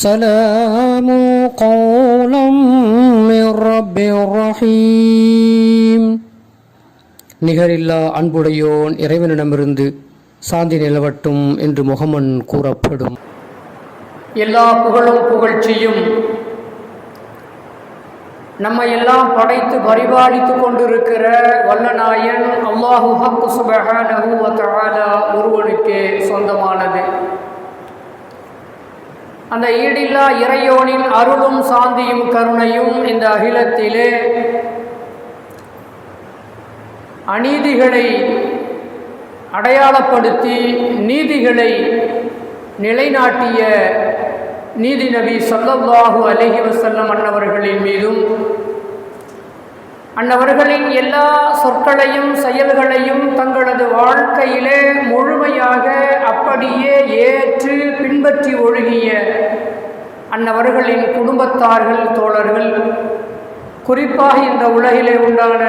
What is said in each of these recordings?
سلام قولا من رب رحيم. நிகரில்லா அன்புடையோன் இறைவனிடமிருந்து சாந்தி நிலவட்டும் என்று முகமன் கூறப்படும். எல்லா புகழும் புகழ்ச்சியும் நம்மை எல்லாம் படைத்து பரிபாலித்து கொண்டிருக்கிற வல்லநாயன் அல்லாஹு ஹக் சுப்ஹானஹு வ தஆலா ஒருவனுக்கே சொந்தமானது. அந்த ஈடில்லா இறையோனின் அருளும் சாந்தியும் கருணையும் இந்த அகிலத்திலே அநீதிகளை அடையாளப்படுத்தி நீதிகளை நிலைநாட்டிய நீதி நபி ஸல்லல்லாஹு அலைஹி வஸல்லம் அன்னவர்களின் மீதும் அன்னவர்களின் எல்லா சொற்களையும் செயல்களையும் தங்களது வாழ்க்கையிலே முழுமையாக அப்படியே ஏற்று பின்பற்றி ஒழுகிய அன்னவர்களின் குடும்பத்தார்கள், தோழர்கள், குறிப்பாக இந்த உலகிலே உண்டான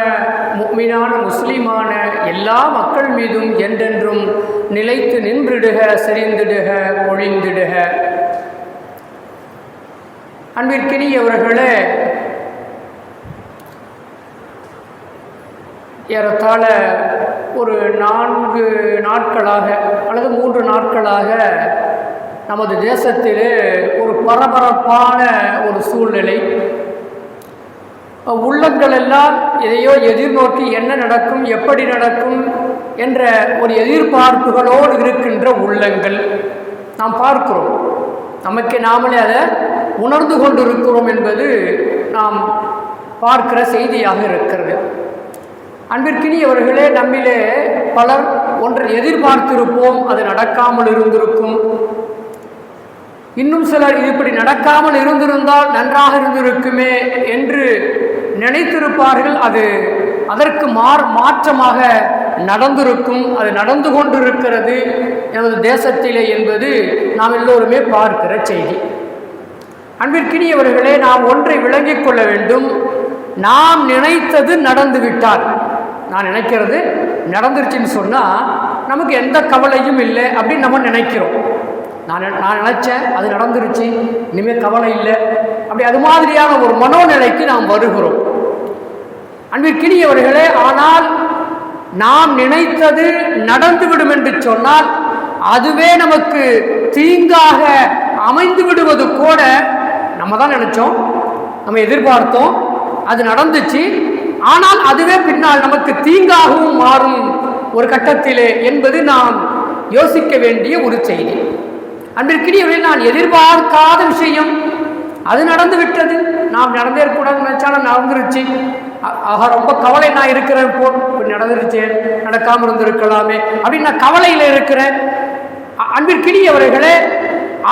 முஃமினான முஸ்லிமான எல்லா மக்கள் மீதும் என்றென்றும் நிலைத்து நின்றிடுக, செறிந்திடுக, பொழிந்திடுக. அன்பிற்கினியவர்களே, ஏறத்தாழ ஒரு 4 நாட்களாக அல்லது 3 நாட்களாக நமது தேசத்திலே ஒரு பரபரப்பான ஒரு சூழ்நிலை. உள்ளங்கள் எல்லாம் எதையோ எதிர்நோக்கி என்ன நடக்கும், எப்படி நடக்கும் என்ற ஒரு எதிர்பார்ப்புகளோடு இருக்கின்ற உள்ளங்கள் நாம் பார்க்கிறோம். நமக்கு நாமளே அதை உணர்ந்து கொண்டிருக்கிறோம் என்பது நாம் பார்க்கிற செய்தியாக இருக்கிறது. அன்பிற்கினியவர்களே, நம்மிலே பலர் ஒன்றை எதிர்பார்த்திருப்போம், அது நடக்காமல் இருந்திருக்கும். இன்னும் சிலர் இது இப்படி நடக்காமல் இருந்திருந்தால் நன்றாக இருந்திருக்குமே என்று நினைத்திருப்பார்கள். அது அதற்கு மாற்றமாக நடந்திருக்கும். அது நடந்து கொண்டிருக்கிறது எனது தேசத்திலே என்பது நாம் எல்லோருமே பார்க்கிற செய்தி. அன்பிற்கினியவர்களே, நாம் ஒன்றை விளங்கிக் கொள்ள வேண்டும். நாம் நினைத்தது நடந்துவிட்டால், நான் நினைக்கிறது நடந்துருச்சுன்னு சொன்னால் நமக்கு எந்த கவலையும் இல்லை அப்படின்னு நம்ம நினைக்கிறோம். நான் நினச்சேன், அது நடந்துருச்சு, இனிமேல் கவலை இல்லை, அப்படி அது மாதிரியான ஒரு மனோநிலைக்கு நாம் வருகிறோம். அன்பிற்கினியவர்களே, ஆனால் நாம் நினைத்தது நடந்துவிடும் என்று சொன்னால் அதுவே நமக்கு தீங்காக அமைந்து விடுவது கூட நம்ம தான் நினைச்சோம், நம்ம எதிர்பார்த்தோம், அது நடந்துச்சு, ஆனால் அதுவே பின்னால் நமக்கு தீங்காகவும் மாறும் ஒரு கட்டத்திலே என்பது நாம் யோசிக்க வேண்டிய ஒரு செய்தி. அன்பிற்கிடையே, நான் எதிர்பார்க்காத விஷயம் அது நடந்து விட்டது. நாம் நடந்தே கூடாதுன்னு நினைச்சாலும் நடந்துருச்சு. ஆக ரொம்ப கவலை நான் இருக்கிறேன், நடந்துருச்சு, நடக்காமல் இருந்திருக்கலாமே அப்படின்னு நான் கவலையில் இருக்கிறேன். அன்பிற்கிடையவர்களே,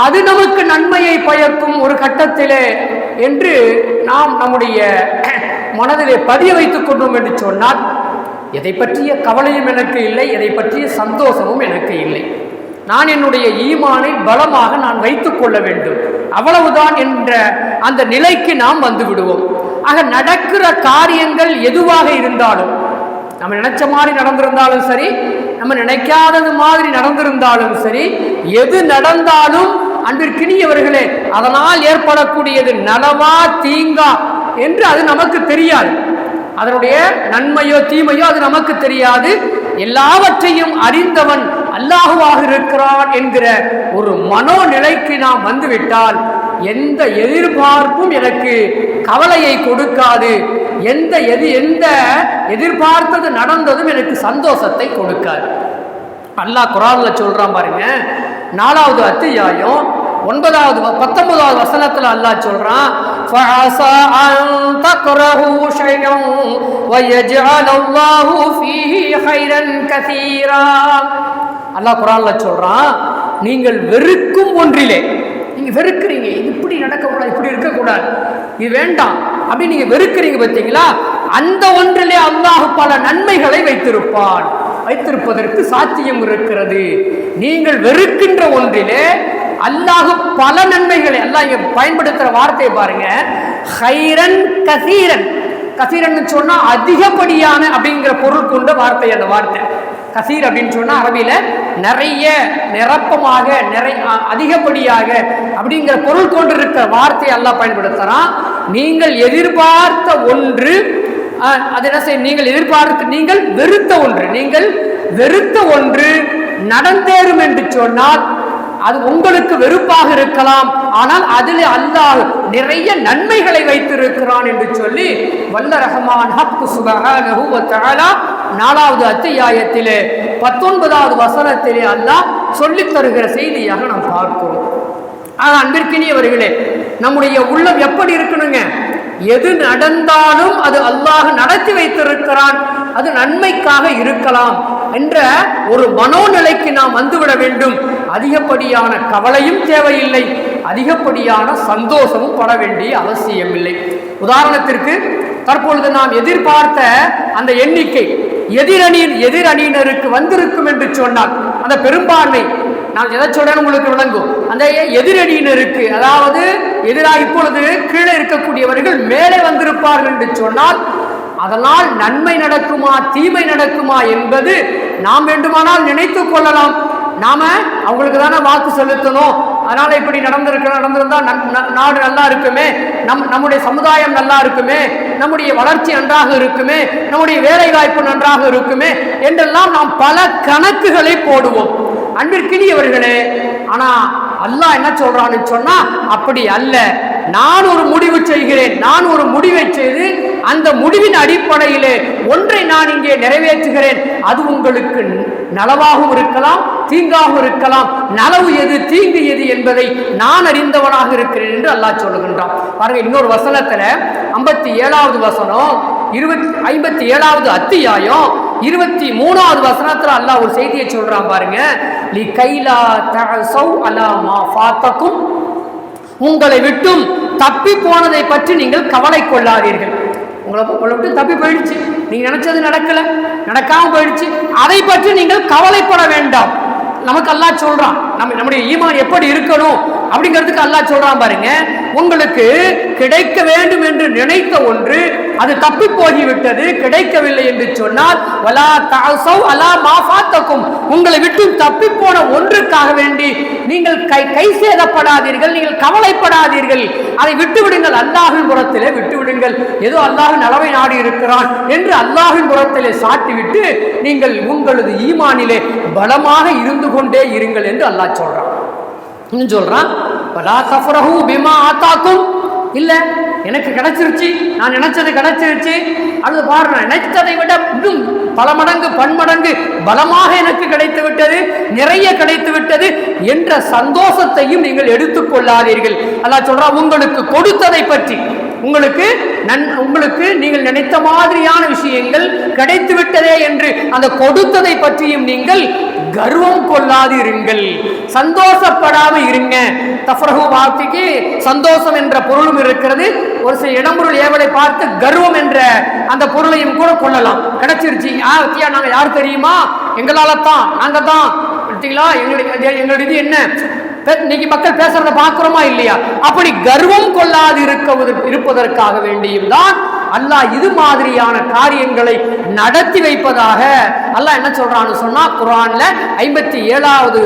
அது நமக்கு நன்மையை பயக்கும் ஒரு கட்டத்திலே என்று நாம் நம்முடைய மனதிலே பதிய வைத்துக் கொண்டோம் என்று சொன்னால், எதை பற்றிய கவலையும் எனக்கு இல்லை, எதை பற்றிய சந்தோஷமும் எனக்கு இல்லை. நான் என்னுடைய ஈமானை பலமாக நான் வைத்துக் கொள்ள வேண்டும், அவ்வளவுதான் என்ற அந்த நிலைக்கு நாம் வந்து விடுவோம். ஆக நடக்கிற காரியங்கள் எதுவாக இருந்தாலும், நம்ம நினைச்ச மாதிரி நடந்திருந்தாலும் சரி, நம்ம நினைக்காதது மாதிரி நடந்திருந்தாலும் சரி, எது நடந்தாலும் அன்பிற்கினியவர்களே, அதனால் ஏற்படக்கூடியது நலமா தீங்கா என்று அது நமக்கு தெரியாது. அதனுடைய நன்மையோ தீமையோ அது நமக்கு தெரியாது. எல்லாவற்றையும் அறிந்தவன் அல்லாஹுவாக இருக்கிறான் என்கிற ஒரு மனோநிலைக்கு நாம் வந்துவிட்டால் எந்த எதிர்பார்ப்பும் எனக்கு கவலையை கொடுக்காது. எந்த எதிர்பார்த்தது நடந்ததும் எனக்கு சந்தோஷத்தை கொடுக்காது. அல்லாஹ் குர்ஆன்ல சொல்றான் பாருங்க, 4வது அத்தியாயம் 19வது வசனத்துல அல்லாஹ் சொல்றான், ஃபஅஸா அன் தக்ரஹு ஷைஅன் வ யஜ்அலல்லாஹு ஃபீஹி கைரன் கஸீரா. அல்லாஹ் குர்ஆன்ல சொல்றான், நீங்கள் வெறுக்கும் ஒன்றிலே, நீங்க வெறுக்கிறீங்க, இது இப்படி நடக்கக்கூடாது, இப்படி இருக்கக்கூடாது, இது வேண்டாம் அப்படி நீங்க வெறுக்கிறீங்க பார்த்தீங்களா, அந்த ஒன்றிலே அல்லாஹ் பல நன்மைகளை வைத்திருப்பதற்கு சாத்தியம் இருக்கிறது. நீங்கள் வெறுக்கின்ற ஒன்றிலே அல்லாஹ் பல நன்மைகளை, அல்லாஹ் இங்க பயன்படுத்துற வார்த்தையை பாருங்க, கைரன் கசீரன். கசீரன் சொன்னா அதிகப்படியான அப்படிங்கிற பொருள் கொண்ட வார்த்தை அந்த வார்த்தை. கசீர் அப்படின்னு சொன்னா அரபியில நிறைய, நிரப்பமாக, அதிகப்படியாக அப்படிங்கிற பொருள் கொண்டிருக்கிற வார்த்தையை அல்லாஹ் பயன்படுத்துறான். நீங்கள் எதிர்பார்த்த ஒன்று, அது என்ன செய்ய, நீங்கள் வெறுத்த ஒன்று நடந்தேறும் என்று சொன்னால் அது உங்களுக்கு வெறுப்பாக இருக்கலாம், ஆனால் அதில் அல்லாஹ் நிறைய நன்மைகளை வைத்திருக்கிறான் என்று சொல்லி வல்ல ரஹ்மான் ஹக் சுப்ஹானஹு வ தஆலா 4வது அத்தியாயத்திலே 19வது வசனத்திலே அல்லாஹ் சொல்லித் தருகிற செய்தியாக நாம் பார்க்கிறோம். அன்பிற்கினியவர்களே, நம்முடைய உள்ளம் எப்படி இருக்கணுங்க? எது நடந்தாலும் அது அல்லாஹ் நடத்தி வைத்திருக்கிறான், அது நன்மைக்காக இருக்கலாம் என்ற ஒரு மனோநிலைக்கு நாம் வந்துவிட வேண்டும். அதிகப்படியான கவலையும் தேவையில்லை, அதிகப்படியான சந்தோஷமும் பட வேண்டிய அவசியம் இல்லை. உதாரணத்திற்கு, தற்பொழுது நாம் எதிர்பார்த்த அந்த எண்ணிக்கை எதிரணியினருக்கு வந்திருக்கும் என்று சொன்னால், அந்த பெரும்பான்மை, நான் எதை சொல்றேன்னு உங்களுக்கு விளங்கும், அந்த எதிரணியினருக்கு, அதாவது எதிராக இப்பொழுது கீழே இருக்கக்கூடியவர்கள் மேலே வந்திருப்பார்கள் என்று சொன்னால், அதனால் நன்மை நடக்குமா தீமை நடக்குமா என்பது நாம் வேண்டுமானால் நினைத்துக் கொள்ளலாம். நாம அவங்களுக்கு தானே வாக்கு செலுத்தணும், அதனால இப்படி நடந்திருந்தா நாடு நல்லா இருக்குமே, நம்முடைய சமுதாயம் நல்லா இருக்குமே, நம்முடைய வளர்ச்சி நன்றாக இருக்குமே, நம்முடைய வேலை வாய்ப்பு நன்றாக இருக்குமே என்றெல்லாம் நாம் பல கணக்குகளை போடுவோம். அன்பிற்கினியவர்களே, ஆனா அல்லாஹ் என்ன சொல்றான்னு சொன்னா, அப்படி அல்ல. நான் ஒரு முடிவு செய்கிறேன், நான் ஒரு முடிவை செய்து அந்த முடிவின் அடிப்படையிலே ஒன்றை நான் இங்கே நிறைவேற்றுகிறேன். அது உங்களுக்கு நலவாகவும் இருக்கலாம், தீங்காகவும் இருக்கலாம். நலவு எது, தீங்கு எது என்பதை நான் அறிந்தவனாக இருக்கிறேன் என்று அல்லாஹ் சொல்லுகின்றான். பாருங்க, இன்னொரு வசனத்துல 57வது வசனம், 57வது அத்தியாயம் 23வது வசனத்துல அல்லாஹ் ஒரு செய்தியை சொல்றான் பாருங்க. லி கைலா தஅஸௌ அலா மா ஃபாத்தகும், உங்களை விட்டும் தப்பி போனதை பற்றி நீங்கள் கவலை கொள்ளாதீர்கள். உங்களை விட்டு தப்பி போயிடுச்சு, நீங்க நினைச்சது நடக்காம போயிடுச்சு, அதை பற்றி நீங்கள் கவலைப்பட வேண்டாம். நமக்கு அல்லாஹ் சொல்றான், நம்முடைய ஈமான் எப்படி இருக்கணும் அப்படிங்கிறதுக்கு அல்லாஹ் சொல்றான் பாருங்க. உங்களுக்கு கிடைக்க வேண்டும் என்று நினைத்த ஒன்று அது தப்பி போகிவிட்டது, கிடைக்கவில்லை என்று சொன்னால் வலா தஅஸௌ அலா மா ஃபாத்தகும், உங்களை விட்டு தப்பி போன ஒன்றுக்காக வேண்டி நீங்கள் கை சேதப்படாதீர்கள், நீங்கள் கவலைப்படாதீர்கள். அதை விட்டுவிடுங்கள், அல்லாஹ்வின் புறத்திலே விட்டுவிடுங்கள். ஏதோ அல்லாஹ் நலவை நாடி இருக்கிறான் என்று அல்லாஹ்வின் புறத்திலே சாட்டிவிட்டு நீங்கள் உங்களது ஈமானிலே பலமாக இருந்து கொண்டே இருங்கள் என்று அல்லாஹ் சொல்றான். சொல்றான் வலா தஃப்ரஹு பிமா ஆதாக்கும், இல்ல எனக்கு கிடைச்சிருச்சு, நான் நினைச்சது கிடைச்சிருச்சு, அது பாருங்க நினைத்ததை விட இன்னும் பல மடங்கு பன்மடங்கு பலமாக எனக்கு கிடைத்து விட்டது, நிறைய கிடைத்து விட்டது என்ற சந்தோஷத்தையும் நீங்கள் எடுத்துக்கொள்ளாதீர்கள். அல்லாஹ் சொல்றா, உங்களுக்கு கொடுத்ததை பற்றி, உங்களுக்கு நீங்கள் நினைத்த மாதிரியான விஷயங்கள் கிடைத்து விட்டதே என்று அந்த கொடுத்ததை பற்றியும் நீங்கள் கர்வம் கொள்ளாதிருங்கள், சந்தோஷப்படாம இருங்க. தஃப்ரஹு வார்த்தைக்கு சந்தோஷம் என்ற பொருளும் இருக்கிறது. ஒரு சில இடம்பொருள் ஏவலை பார்த்து கர்வம் என்ற அந்த பொருளையும் கூட கொள்ளலாம். கிடைச்சிருச்சு, நாங்க யார் தெரியுமா, எங்களால தான், நாங்க தான், எங்களுடைய இது என்ன, இன்னைக்கு மக்கள் பேசுறத பார்க்கிறோமா இல்லையா? அப்படி கர்வம் கொள்ளாது இருப்பதற்காக வேண்டியும் தான் அல்லாஹ் இது மாதிரியான காரியங்களை நடத்தி வைப்பதாக அல்லாஹ் என்ன சொல்றான்னு சொன்னா, குர்ஆன்ல 57வது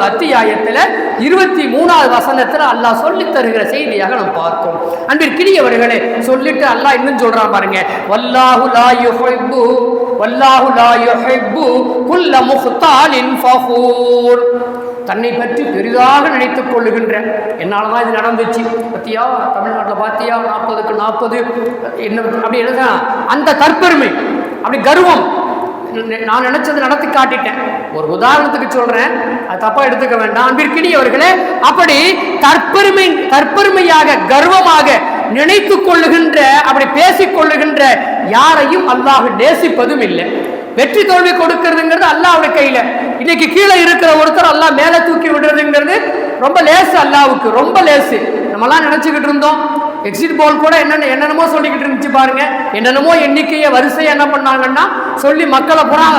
அத்தியாயத்துல 23வது வசனத்துல அல்லாஹ் சொல்லி தருகிற செய்தியாக நாம் பார்க்கிறோம். அன்பிற்கினியவர்களே, சொல்லிட்டு அல்லாஹ் இன்னும் சொல்றான் பாருங்க, வல்லாஹு லா யுஹிப்பு குல்ல முக்தாலின் ஃபகூர், தன்னை பற்றி பெரிதாக நினைத்துக் கொள்ளுகின்ற, என்னாலதான் இது நடந்துச்சு பத்தியா, தமிழ்நாட்டில் பாத்தியா 40க்கு 40 என்ன அப்படி எழுத, அந்த தற்பெருமை, அப்படி கர்வம், நான் நினைச்சது நடத்தி காட்டிட்டேன். ஒரு உதாரணத்துக்கு சொல்றேன், அது தப்பா எடுத்துக்க வேண்டாம். அன்பிற்கினியவர்களே, அப்படி தற்பெருமையாக கர்வமாக நினைத்துக் கொள்ளுகின்ற, அப்படி பேசிக் கொள்ளுகின்ற யாரையும் அல்லாஹ் நேசிப்பதும் இல்லை. வெற்றி தோல்வி கொடுக்கிறதுங்கிறது அல்லாஹ்வுடைய கையில. இன்னைக்கு கீழே இருக்கிற ஒருத்தர் அல்லாஹ் மேல தூக்கி விடுறதுங்கிறது ரொம்ப லேசு, அல்லாஹ்வுக்கு ரொம்ப லேசு. நம்மலாம் நினைச்சுக்கிட்டு இருந்தோம், எக்ஸிட் போல் கூட என்னென்னமோ சொல்லிக்கிட்டு இருந்துச்சு பாருங்க, என்னென்னமோ எண்ணிக்கையை வரிசையை என்ன பண்ணாங்கன்னா சொல்லி மக்களை பூரா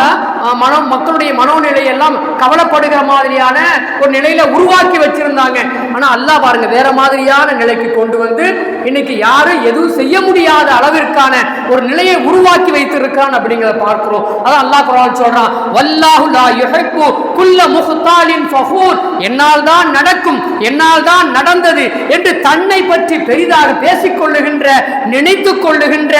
மக்களுடைய மனோநிலை எல்லாம் கவலைப்படுகிற மாதிரியான ஒரு நிலையில உருவாக்கி வச்சிருந்தாங்க. ஆனா அல்லாஹ் பாருங்க வேற மாதிரியான நிலைக்கு கொண்டு வந்து இன்னைக்கு யாரும் எதுவும் செய்ய முடியாத அளவிற்கான ஒரு நிலையை உருவாக்கி வைத்திருக்கான் அப்படிங்கிறத பார்க்கிறோம். அதான் அல்லாஹ் குர்ஆன் சொல்றான், வல்லாஹு லா யுஹிப்பு குல்ல முஹ்தாலின் ஃபஹூர், என்னால் தான் நடக்கும், என்னால் தான் நடந்தது என்று தன்னை பற்றி பெரிதாக பேசிக் கொள்ளுகின்ற, நினைத்துக் கொள்ளுகின்ற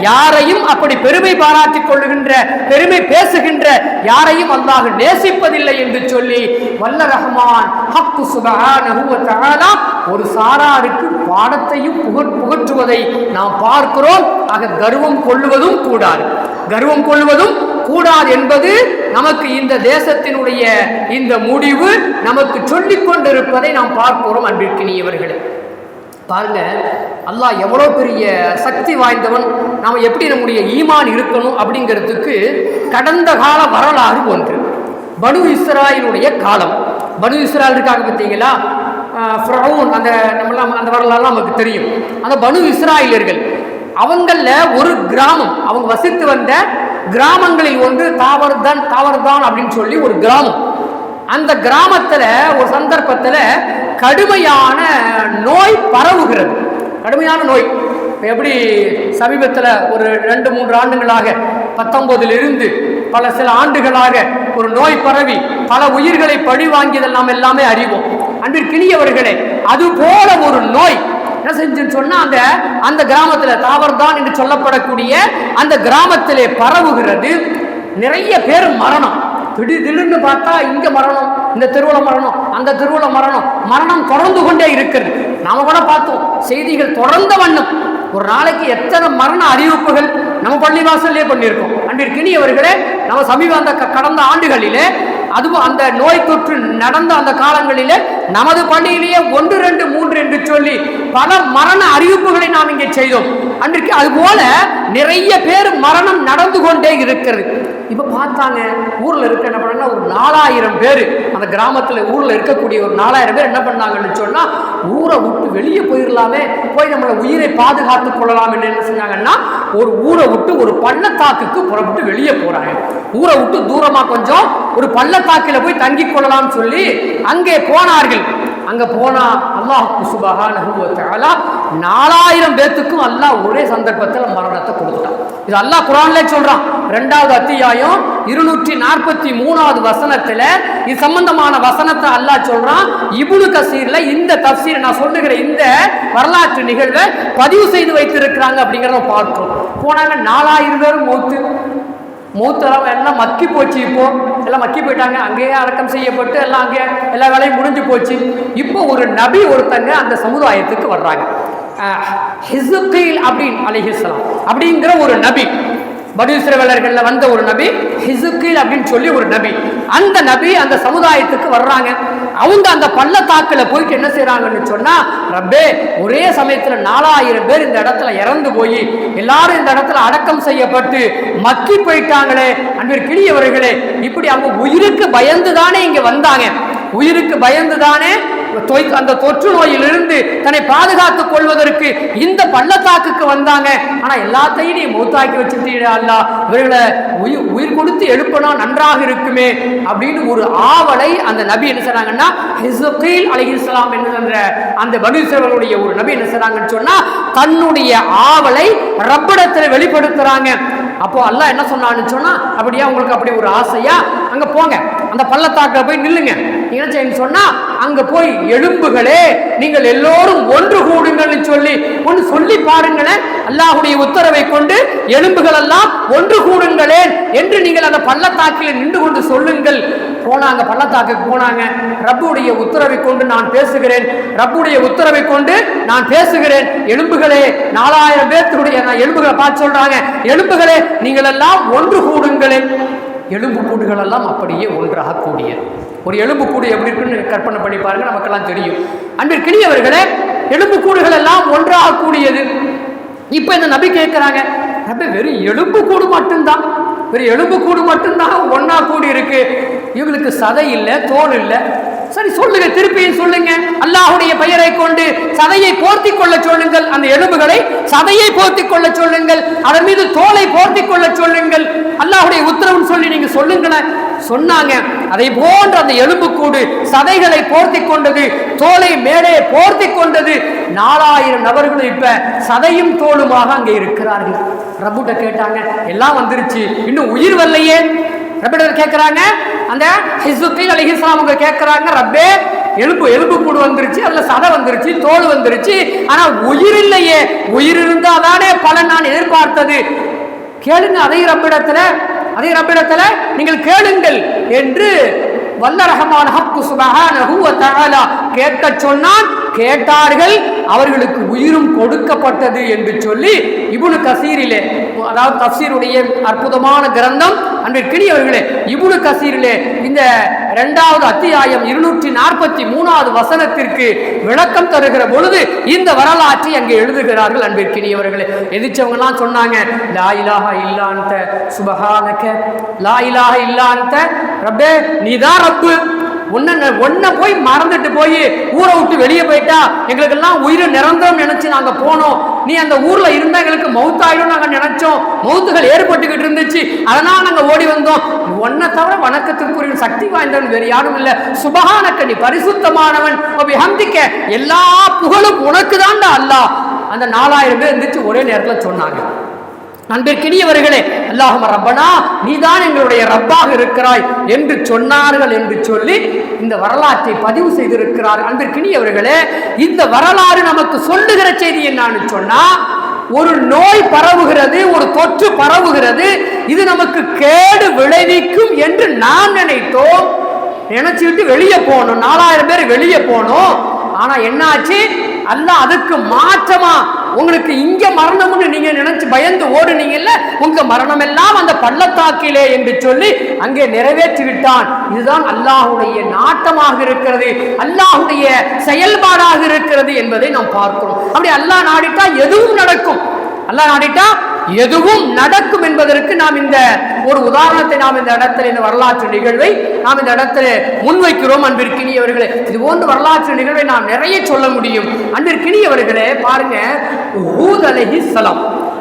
யாரையும், அப்படி பெருமை பாராட்டிக் கொள்ளுகின்ற, பெருமை பேசுகின்ற யாரையும் அல்லாஹ் நேசிப்பதில்லை என்று சொல்லி வல்ல ரஹ்மான் ஹக்கு சுப்ஹானஹு வ தஆலா ஒரு சாராருக்கு பாடத்தையும் புகற்றுவதை நாம் பார்க்கிறோம். ஆக கர்வம் கொள்வதும் கூடாது, கர்வம் கொள்வதும் கூடாது என்பது நமக்கு இந்த தேசத்தினுடைய இந்த முடிவு நமக்கு சொல்லிக் கொண்டிருப்பதை நாம் பார்க்கிறோம். அன்பிற்கினியவர்களே பாருங்க, அல்லாஹ் எவ்வளோ பெரிய சக்தி வாய்ந்தவன், நாம் எப்படி நம்முடைய ஈமான் இருக்கணும் அப்படிங்கிறதுக்கு கடந்த கால வரலாறு ஒன்று. பனு இஸ்ராயிலுடைய காலம், பனு இஸ்ராயல் இருக்காங்க பார்த்தீங்களா, ஃபிரௌன், அந்த நம்மளாம் அந்த வரலாறுலாம் நமக்கு தெரியும். அந்த பனு இஸ்ராயலர்கள் அவங்களில் ஒரு கிராமம், அவங்க வசித்து வந்த கிராமங்களில் ஒன்று தாவர்தான் அப்படின்னு சொல்லி ஒரு கிராமம். அந்த கிராமத்தில் ஒரு சந்தர்ப்பத்தில் கடுமையான நோய் பரவுகிறது, கடுமையான நோய். எப்படி சமீபத்தில் ஒரு 2-3 ஆண்டுகளாக 19 பல சில ஆண்டுகளாக ஒரு நோய் பரவி பல உயிர்களை பழி வாங்கியதில் நாம் எல்லாமே அறிவோம். அன்பிற்கினியவர்களே, அது போல ஒரு நோய் என்ன செஞ்சுன்னு சொன்னா அந்த கிராமத்தில் தாவர்தான் என்று சொல்லப்படக்கூடிய அந்த கிராமத்திலே பரவுகிறது. நிறைய பேர் மரணம், திடீர்னு பார்த்தா இங்க மரணம், இந்த தெருவில் மரணம், அந்த தெருவில் மரணம் தொடர்ந்து கொண்டே இருக்கிறது. நாம கூட பார்த்தோம் செய்திகள் தொடர்ந்த வண்ணம். ஒரு நாளைக்கு எத்தனை மரண அறிவிப்புகள் நம்ம பள்ளிவாசல்லே பண்ணியிருக்கோம். அன்பிற்கினியவர்களே, நம்ம சமீப அந்த கடந்த ஆண்டுகளிலே, அதுவும் அந்த நோய் தொற்று நடந்த அந்த காலங்களிலே நமது பள்ளியிலேயே 1, 2, 3 என்று சொல்லி பல மரண அறிவிப்புகளை நாம் இங்கே செய்தோம். அன்றைக்கு அதுபோல நிறைய பேர் மரணம் நடந்து கொண்டே இருக்கிறது. இப்ப பார்த்தாங்க ஊர்ல இருக்க என்ன பண்ணா, ஒரு 4000 பேர் அந்த கிராமத்துல ஊர்ல இருக்கக்கூடிய ஒரு 4000 பேர் என்ன பண்ணாங்கன்னு சொன்னா, ஊரை விட்டு வெளியே போயிடலாமே, போய் நம்மளை உயிரை பாதுகாத்துக் கொள்ளலாம் என்று என்ன செஞ்சாங்கன்னா, ஒரு ஊரை விட்டு ஒரு பள்ளத்தாக்குக்கு புறப்பட்டு வெளியே போறாங்க. ஊரை விட்டு தூரமா கொஞ்சம் ஒரு பள்ளத்தாக்கில போய் தங்கிக் கொள்ளலாம் சொல்லி அங்கே போனார்கள். அங்க போனா அல்லாஹ் சுப்ஹானஹு வ தஆலா 4000 பேத்துக்கும் அல்லாஹ் ஒரே சந்தர்ப்பத்தில் மரணத்தை கொடுத்துட்டான். இது அல்லாஹ் குர்ஆன்ல சொல்றான். 2வது அத்தியாயம் 243வது வசனத்துல இது சம்பந்தமான வசனத்தை அல்லாஹ் சொல்றான். இப்னு கசீர்ல இந்த தஃப்சீர் நான் சொல்லுகிற இந்த வரலாற்று நிகழ்வை பதிவு செய்து வைத்திருக்கிறாங்க அப்படிங்கிறத பார்க்கிறோம். போனாங்க 4000 பேரும் மூத்தெல்லாம் எல்லாம் மக்கி போச்சு. இப்போ எல்லாம் மக்கி போயிட்டாங்க, அங்கேயே அடக்கம் செய்யப்பட்டு எல்லாம் அங்கே எல்லா வேலையும் முடிஞ்சு போச்சு. இப்போ ஒரு நபி ஒருத்தங்க அந்த சமுதாயத்துக்கு வர்றாங்க. ஹிஸ்கீல் அப்படின்னு அலைஹிஸ்ஸலாம் அப்படிங்கிற ஒரு நபி, பனு இஸ்ரவேலர்கள்ல வந்த ஒரு நபி, ஹிஸ்கீல் அப்படின்னு சொல்லி ஒரு நபி. அந்த நபி அந்த சமுதாயத்துக்கு வர்றாங்க. அவங்க அந்த பள்ளத்தாக்குல போயிட்டு என்ன செய்யறாங்கன்னு சொன்னா, ரப்பே ஒரே சமயத்துல 4000 பேர் இந்த இடத்துல இறந்து போய் எல்லாரும் இந்த இடத்துல அடக்கம் செய்யப்பட்டு மக்கி போயிட்டாங்களே. அன்பிற்கினியவர்களே, இப்படி அவங்க உயிருக்கு பயந்துதானே இங்க வந்தாங்க, உயிருக்கு பயந்துதானே அந்த தொற்று நோயிலிருந்து தன்னை பாதுகாத்துக் கொள்வதற்கு இந்த பள்ளத்தாக்குக்கு வந்தாங்க. ஆனா எல்லாத்தையும் நீ மௌத்தாக்கி வச்சுட்டீங்க அல்லாஹ், இவர்களை உயிர் கொடுத்து எழுப்பினா நன்றாக இருக்குமே அப்படின்னு ஒரு ஆவலை அந்த நபி என்ன செய்றாங்கன்னா, ஹிஸ்கீல் அலைஹிஸ்ஸலாம் என்கிற அந்த பனு இஸ்ரவேலுடைய ஒரு நபி என்ன செய்றாங்கன்னு சொன்னா, தன்னுடைய ஆவலை ரப்பிடத்தில் வெளிப்படுத்துறாங்க. அப்போ அல்லாஹ் என்ன சொன்னான்னு சொன்னா, அப்படியே உங்களுக்கு அப்படி ஒரு ஆசையா அங்க போங்க, அந்த பள்ளத்தாக்குல போய் நில்லுங்க. என்ன செய்யணும் சொன்னா, அங்க போய் எலும்புகளே நீங்கள் எல்லோரும் ஒன்று கூடுங்கள் சொல்லி பாருங்களேன். அல்லாஹ்வுடைய உத்தரவை கொண்டு எலும்புகள் எல்லாம் ஒன்று கூடுங்களே என்று நீங்கள் அந்த பள்ளத்தாக்கில் நின்று கொண்டு சொல்லுங்கள். போனாங்க, பள்ளத்தாக்குக்கு போனாங்க. ரப்புடைய உத்தரவை கொண்டு நான் பேசுகிறேன், ரப்புடைய உத்தரவை கொண்டு நான் பேசுகிறேன். எலும்புகளே, 4000 பேருடைய எலும்புகளை பார்த்து சொல்றாங்க, எலும்புகளே நீங்கள் எல்லாம் ஒன்று கூடுங்களே. எலும்பு கூடுகள் எல்லாம் அப்படியே ஒன்றாக கூடியது. ஒரு எலும்பு கூடு எப்படி இருக்குன்னு கற்பனை பண்ணி பாருங்க, நமக்கெல்லாம் தெரியும். அன்பிற்கினியவர்களே, எலும்பு கூடுகள் எல்லாம் ஒன்றாக கூடியது. இப்ப இந்த நபி கேட்கிறாங்க, நபி வெறும் எலும்பு கூடு மட்டும்தான், வெறும் எலும்பு கூடு மட்டும்தான் ஒன்னா கூடி இருக்கு, இவங்களுக்கு சதை இல்லை, தோல் இல்லை, சரி சொல்லுங்க, திருப்பியும் சொல்லுங்க. அல்லாஹ்வுடைய பெயரை கொண்டு சதையை போர்த்தி கொள்ள சொல்லுங்கள், அந்த எலும்புகளை சதையை போர்த்தி கொள்ள சொல்லுங்கள், அதன் மீது தோலை போர்த்தி கொள்ள சொல்லுங்கள், அல்லாஹ்வுடைய உத்தரவு சொல்லி நீங்க சொல்லுங்களேன். சொன்னாங்க. அதை போன்ற அந்த எலும்பு கூடு சதைகளை போர்த்தி கொண்டது, தோலை மேலே போர்த்தி கொண்டது. 4000 நபர்கள் இப்ப சதையும் தோலுமாக அங்கே இருக்கிறார்கள். ரப்புட்ட கேட்டாங்க, எல்லாம் வந்துருச்சு, இன்னும் உயிர் வரலையே. ரப்பிட கேட்கிறாங்க, அந்த ஹிஸ்புல் அலைஹிஸ்ஸலாம் அவங்க கேட்கிறாங்க, ரப்பே எலும்பு கூடு வந்துருச்சு, அதுல சதை வந்துருச்சு, தோல் வந்துருச்சு, ஆனா உயிர் இல்லையே. உயிர் இருந்தாதானே பலன் நான் எதிர்பார்த்தது. கேளுங்க, அதை ரப்பிடத்துல நீங்கள் கேளுங்கள் என்று வல்ல ரஹ்மான் ஹக்கு சுப்ஹானஹு வ தஆலா கேட்க சொன்னான். கேட்டார்கள், அவர்களுக்கு உயிரும் கொடுக்கப்பட்டது என்று சொல்லி இப்னு கசீரிலே, அதாவது தஃசீருடைய அற்புதமான கிரந்தம் அன்பிற்கினியவர்களே, இப்னு கசீரிலே இந்த 2வது அத்தியாயம் 243வது வசனத்திற்கு விளக்கம் தருகிற பொழுது இந்த வரலாற்றை அங்கே எழுதுகிறார்கள். அன்பிற்கினியவர்களே, எதிர்ச்சவங்கலாம் சொன்னாங்க, லா இலாஹா இல்லா அன்த சுப்ஹானக, லா இலாஹா இல்லா அன்த ரப்பே, நீதான் ரப்பு. உன்னை போய் மறந்துட்டு போய் ஊரை விட்டு வெளியே போயிட்டா எங்களுக்கெல்லாம் உயிரை நிரந்தரம் நினைச்சு நாங்க போனோம். நீ அந்த ஊர்ல இருந்தா எங்களுக்கு மௌத்தாயிடும் நாங்க நினைச்சோம். மௌத்துகள் ஏற்பட்டுக்கிட்டு இருந்துச்சு, அதனால நாங்க ஓடி வந்தோம். உன்னை தவிர வணக்கத்திற்குரிய சக்தி வாய்ந்தவன் வேறு யாரும் இல்ல. சுபஹானக, நீ பரிசுத்தமானவன். ஹம்திக்க, எல்லா புகழும் உனக்கு தான்டா அல்லாஹ். அந்த 4000 பேர் இருந்துச்சு ஒரே நேரத்தில் சொன்னாங்க. அன்பிற்கினியவர்களே, அல்லாஹும்ம ரப்பனா, நீதான் எங்களுடைய ரப்பாக இருக்கிறாய் என்று சொன்னார்கள் என்று சொல்லி இந்த வரலாற்றை பதிவு செய்திருக்கிறார். அன்பிற்கினியவர்களே, இந்த வரலாறு நமக்கு சொல்லுகிற செய்தி என்னன்னு சொன்னா, ஒரு நோய் பரவுகிறது, ஒரு தொற்று பரவுகிறது, இது நமக்கு கேடு விளைவிக்கும் என்று நாம் நினைச்சுட்டு வெளியே போனோம். 4000 பேர் வெளியே போனோம். ஆனா என்னாச்சு? அல்லாஹ் அதுக்கு மாற்றமா உங்களுக்கு இங்க மரணம்னு நீங்க நினைச்சு பயந்து ஓடுனீங்கல்ல, உங்க மரணம் எல்லாம் அந்த பள்ளத்தாக்கிலே என்று சொல்லி அங்கே நிறைவேற்றி விட்டான். இதுதான் அல்லாஹ்வுடைய நாட்டமாக இருக்கிறது, அல்லாஹ்வுடைய செயல்பாடாக இருக்கிறது என்பதை நாம் பார்க்கிறோம். அப்படி அல்லாஹ் நாடிட்டா எதுவும் நடக்கும், அல்லாஹ் நாடிட்டா எதுவும் நடக்கும் என்பதற்கு நாம் இந்த ஒரு உதாரணத்தை நாம் இந்த இடத்துல, இந்த வரலாற்று நிகழ்வை நாம் இந்த இடத்துல முன்வைக்கிறோம். அன்பிற்கினியவர்களே, இது போன்ற வரலாற்று நிகழ்வை நாம் நிறைய சொல்ல முடியும். அன்பிற்கினியவர்களே, பாருங்க, ஹூத் அலைஹிஸ்ஸலாம்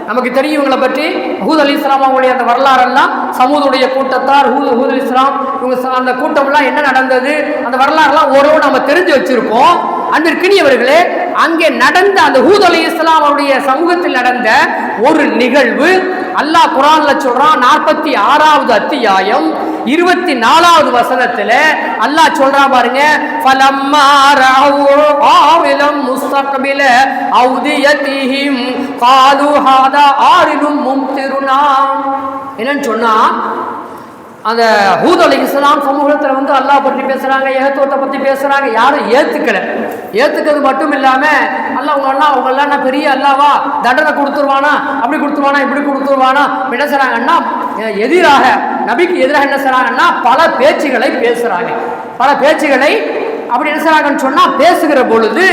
நமக்கு தெரியும் இவங்களை பற்றி. ஹூத் அலைஹிஸ்ஸலாம் அவங்களுடைய அந்த வரலாறெல்லாம், சமூதுடைய கூட்டத்தார் ஹூத் அலைஹிஸ்ஸலாம் இவங்க அந்த கூட்டம்லாம் என்ன நடந்தது, அந்த வரலாறுலாம் ஓரளவு நம்ம தெரிஞ்சு வச்சிருக்கோம். அன்பிற்கினியவர்களே, அங்கே நடந்த அந்த ஹூத் அலைஹிஸ்ஸலாம் அவருடைய சமூகத்தில் நடந்த ஒரு நிகழ்வு அல்லாஹ் குர்ஆன்ல சொல்றான். 46வது அத்தியாயம் 24வது வசனத்துல அல்லாஹ் சொல்றான் பாருங்க, ஃபலம்மா ரஅவு ஆவிலம் முஸ்தக்பில அவுதியதிஹிம் காலு ஹாதா ஆரிலும் மும்திருனா. என்னன்னு சொன்னா, அந்த ஹூத் அலைஹிஸ்ஸலாம் சமூகத்தில் வந்து அல்லாஹ் பற்றி பேசுறாங்க, ஏகத்துவத்தை பற்றி பேசுறாங்க. யாரும் ஏத்துக்கிறது மட்டும் இல்லாம அல்லாஹ் அவங்கெல்லாம் என்ன பெரிய அல்லாவா, தண்டனை கொடுத்துருவானா, அப்படி கொடுத்துருவானா, இப்படி கொடுத்துருவானா, என்ன செய்றாங்கன்னா எதிராக, நபிக்கு எதிராக என்ன செய்றாங்கன்னா பல பேச்சுகளை பேசுறாங்க. அப்படி என்ன செய்றாங்கன்னு சொன்னா, பேசுகிற பொழுது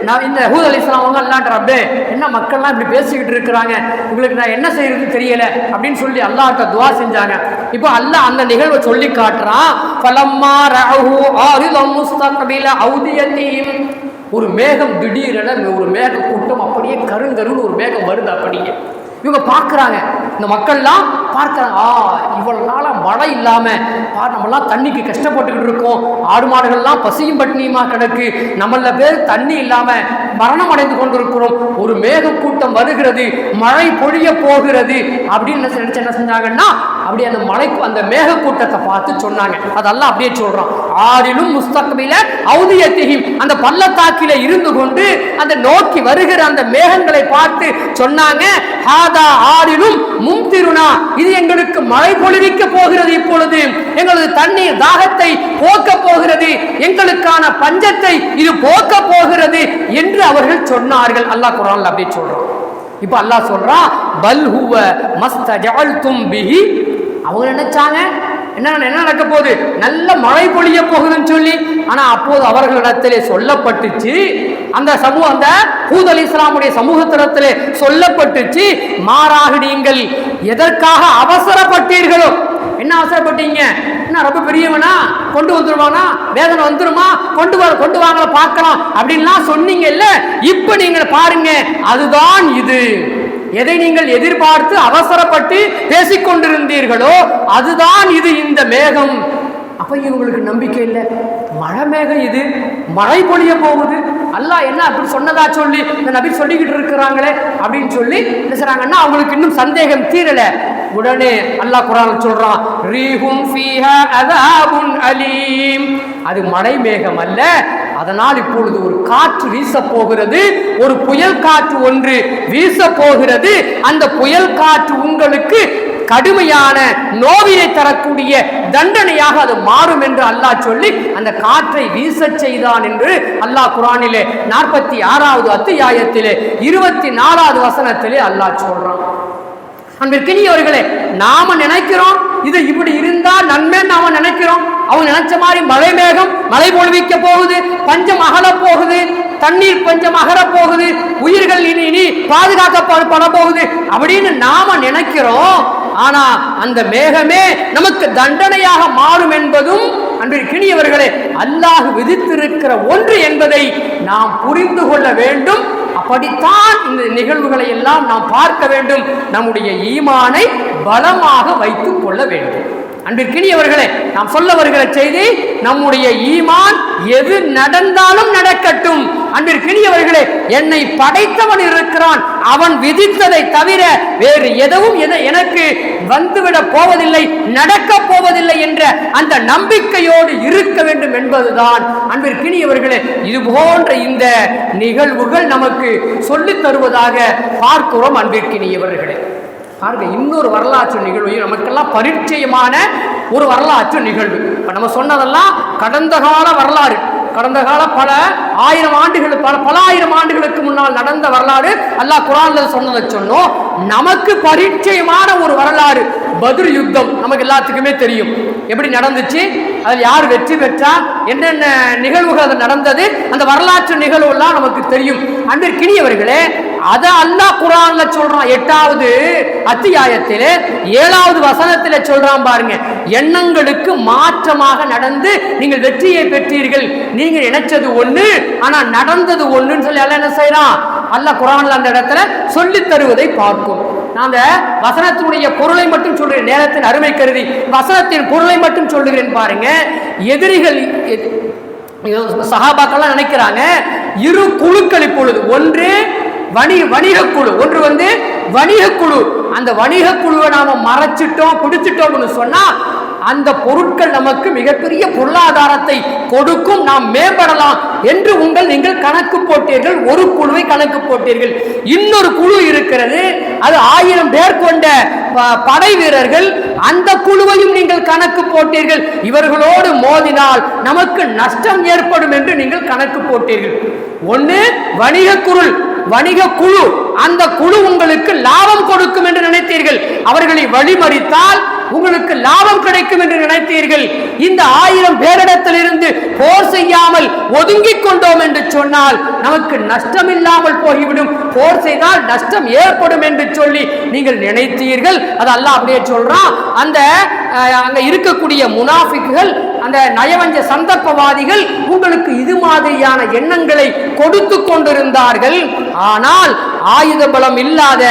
நான் இந்த ஹூத் அலைஹிஸ்ஸலாம் அவங்க அல்லாஹ் ரப்பே, என்ன மக்கள்லாம் இப்படி பேசிக்கிட்டு இருக்கிறாங்க, உங்களுக்கு நான் என்ன செய்யறதுன்னு தெரியல அப்படின்னு சொல்லி அல்லாஹ்ட்ட துஆ செஞ்சாங்க. இப்போ அல்லாஹ் அந்த நிகழ்வை சொல்லி காட்டுறான். ஃபலம்மா ரஅஹு ஆரிலம் முஸ்தக்பில அவுதியதிஹிம், ஒரு மேகம், திடீரென ஒரு மேக கூட்டம் அப்படியே கருங்கருன்னு ஒரு மேகம் வருது. அப்படியே இவங்க பார்க்குறாங்க, இந்த மக்கள்லாம் பார்க்குறாங்க, இவ்வளவு நாளாக மழை இல்லாமல் நம்மளாம் தண்ணிக்கு கஷ்டப்பட்டுக்கிட்டு இருக்கோம், ஆடு மாடுகள்லாம் பசியும் பட்டினியுமா கிடக்கு, நம்மள பேர் தண்ணி இல்லாமல் மரணம் அடைந்து கொண்டிருக்கிறோம், ஒரு மேகக்கூட்டம் வருகிறது, மழை பொழிய போகிறது அப்படின்னு நினைச்சு என்ன செஞ்சாங்கன்னா, அப்படியே அந்த அந்த மேகக்கூட்டத்தை பார்த்து சொன்னாங்க. அதெல்லாம் அப்படியே சொல்றான். ஆரிலும் முஸ்தக்பில அவுதியதிஹிம், அந்த பள்ளத்தாக்கில இருந்து கொண்டு அந்த நோக்கி வருகிற அந்த மேகங்களை பார்த்து சொன்னாங்க, ஹாதா ஆரிலும் மும்திருனா, இது எங்களுக்கு மழை பொழிவிக்க போகிறது, இப்பொழுது எங்களது தண்ணீர் தாகத்தை போக்க போகிறது, எங்களுக்கான பஞ்சத்தை இது போக்க போகிறது என்று அவர்கள் சொன்னார்கள். அல்லாஹ் குர்ஆன்ல அப்படி சொல்றான். இப்ப அல்லாஹ் சொல்றான், பல் ஹுவ மஸ்தஜஅல்தும் பிஹி, அவங்க நினைச்சாங்க என்ன நடக்க போகுது, நல்ல மழை பொழிய போகுதுன்னு சொல்லி. ஆனா அப்போது அவர்களிடத்திலே சொல்லப்பட்டுச்சு, அந்த ஹூத் அலைஹிஸ்ஸலாமுடைய சமூகத்திடத்திலே சொல்லப்பட்டுச்சு, மாறாக நீங்கள் எதற்காக அவசரப்பட்டீர்களோ, என்ன அவசரப்பட்டீங்க, என்ன ரொம்ப பெரியவனா, கொண்டு வந்துருவானா, வேதனை வந்துருமா, கொண்டு வாங்கல பார்க்கலாம் அப்படின்லாம் சொன்னீங்கல்ல. இப்ப நீங்க பாருங்க, அதுதான் இது. எதை நீங்கள் எதிர்பார்த்து அவசரப்பட்டு பேசிக்கொண்டிருந்தீர்களோ அதுதான் இது, இந்த மேகம். அப்ப இவங்களுக்கு நம்பிக்கை இல்லை. மழை மேகம் இது, மழை பொழிய போகுது, அல்லாஹ் என்ன அப்படி சொன்னதா சொல்லி இந்த நபி சொல்லிக்கிட்டு இருக்கிறாங்களே அப்படின்னு சொல்லி பேசுறாங்கன்னா அவங்களுக்கு இன்னும் சந்தேகம் தீரல. உடனே அல்லாஹ் குர்ஆன்ல சொல்றான், ரீஹும் ஃபீஹா அஸாபுன் அலீம். அது மழை மேகம் அல்ல, அதனால் இப்பொழுது ஒரு காற்று வீச போகிறது, ஒரு புயல் காற்று ஒன்று வீச போகிறது. அந்த புயல் காற்று உங்களுக்கு கடுமையான நோவினை தரக்கூடிய தண்டனையாக அது மாறும் என்று அல்லாஹ் சொல்லி அந்த காற்றை வீச செய்தான் என்று அல்லாஹ் குர்ஆனிலே 46வது அத்தியாயத்திலே 24வது வசனத்திலே அல்லாஹ் சொல்றான். அன்பிற்கினியவர்களே, நாம நினைக்கிறோம் இது இப்படி இருந்தா நன்மை, நாம நினைக்கிறோம். அவங்க நினைச்ச மாதிரி மழை மேகம் மழை பொழிவிக்க போகுது, பஞ்சம் அகல போகுது, தண்ணீர் பஞ்சம் அகல போகுது, உயிர்கள் இனி பாதுகாக்கப்பட போகுது அப்படின்னு நாம நினைக்கிறோம். ஆனா அந்த மேகமே நமக்கு தண்டனையாக மாறும் என்பதும் அன்பிற்கினியவர்களே அல்லாஹ் விதித்திருக்கிற ஒன்று என்பதை நாம் புரிந்து கொள்ள வேண்டும். அப்படித்தான் இந்த நிகழ்வுகளை எல்லாம் நாம் பார்க்க வேண்டும். நம்முடைய ஈமானை பலமாக வைத்துக் கொள்ள வேண்டும். அன்பிற்கினியவர்களே, நாம் சொல்ல வருகிற செய்தி, நம்முடைய ஈமான் எது நடந்தாலும் நடக்கட்டும். அன்பிற்கினியவர்களே, என்னை படைத்தவன் இருக்கிறான், அவன் விதித்ததை தவிர வேறு எதுவும் எனக்கு வந்துவிடப் போவதில்லை, நடக்கப் போவதில்லை என்ற அந்த நம்பிக்கையோடு இருக்க வேண்டும் என்பதுதான் அன்பிற்கினியவர்களே இது போன்ற இந்த நிகழ்வுகள் நமக்கு சொல்லித் தருவதாக பார்க்கிறோம். அன்பிற்கினியவர்களே, பாருங்க, இன்னொரு வரலாற்று நிகழ்வையும் நமக்கெல்லாம் பரிச்சயமான ஒரு வரலாற்று நிகழ்வு. இப்போ நம்ம சொன்னதெல்லாம் கடந்த கால வரலாறு, கடந்த கால பல ஆயிரம் ஆண்டுகளுக்கு முன்னால் நடந்த வரலாறு. அல்லாஹ் குர்ஆன்ல சொன்னதை சொன்னோம். நமக்கு பரிச்சயமான ஒரு வரலாறு பத்ர் யுத்தம் நமக்கு எல்லாத்துக்குமே தெரியும். எப்படி நடந்துச்சு, அதில் யார் வெற்றி பெற்றா, என்னென்ன நிகழ்வுகள் அது நடந்தது, அந்த வரலாற்று நிகழ்வுலாம் நமக்கு தெரியும். அன்பிற்கினியவர்களே, அதை அல்லாஹ் குர்ஆன்ல சொல்றான். 8வது அத்தியாயத்திலே 7வது வசனத்திலே சொல்றான் பாருங்க, எண்ணங்களுக்கு மாற்றமாக நடந்து நீங்கள் வெற்றியை பெற்றீர்கள், நீங்க நினைச்சது ஒண்ணு ஆனா நடந்தது ஒண்ணுன்னு சொல்லி அல்லாஹ் என்ன செய்யறான், அல்லாஹ் குர்ஆன்ல அந்த இடத்துல சொல்லி தருவதை பார்க்கும். நான் அந்த வசனத்தினுடைய பொருளை மட்டும் சொல்றேன், நேரத்தின் அருமை கருதி வசனத்தின் பொருளை மட்டும் சொல்லுகிறேன் பாருங்க. எதிரிகள் சஹாபாக்கெல்லாம் நினைக்கிறாங்க, இரு குழுக்கள் இப்பொழுது, ஒன்று வணிக குழு, ஒன்று வணிக குழு. அந்த வணிக குழுவை நாம மறைச்சிட்டோம் பிடிச்சிட்டோம்னு சொன்னா அந்த பொருட்கள் நமக்கு மிகப்பெரிய பொருளாதாரத்தை கொடுக்கும், நாம் மேம்படலாம் என்று நீங்கள் கணக்கு போட்டீர்கள். ஒரு குழுவை கணக்கு போட்டீர்கள். இன்னொரு குழு இருக்கிறது, அது 1000 பேர் கொண்ட படை வீரர்கள், அந்த குழுவையும் நீங்கள் கணக்கு போட்டீர்கள். இவர்களோடு மோதினால் நமக்கு நஷ்டம் ஏற்படும் என்று நீங்கள் கணக்கு போட்டீர்கள். ஒன்று வணிக குழு, அந்த குழு உங்களுக்கு லாபம் கொடுக்கும் என்று நினைத்தீர்கள். அவர்களை வழிமறித்தால் உங்களுக்கு லாபம் கிடைக்கும் என்று நினைத்தீர்கள். இந்த 1000 பேரிடத்திலிருந்து போர் செய்யாமல் ஒதுங்கிக் கொண்டோம் என்று சொன்னால் நமக்கு நஷ்டம் இல்லாமல் போய்விடும், போர் செய்தால் நஷ்டம் ஏற்படும் என்று சொல்லி நீங்கள் நினைத்தீர்கள். அது அல்லாஹ் அப்படியே சொல்றான். அங்க இருக்கக்கூடிய முனாஃபிக்குகள், அந்த நயவஞ்ச சந்தர்ப்பவாதிகள் உங்களுக்கு இது மாதிரியான எண்ணங்களை கொடுத்து கொண்டிருந்தார்கள். ஆனால் ஆயுத பலம் இல்லாத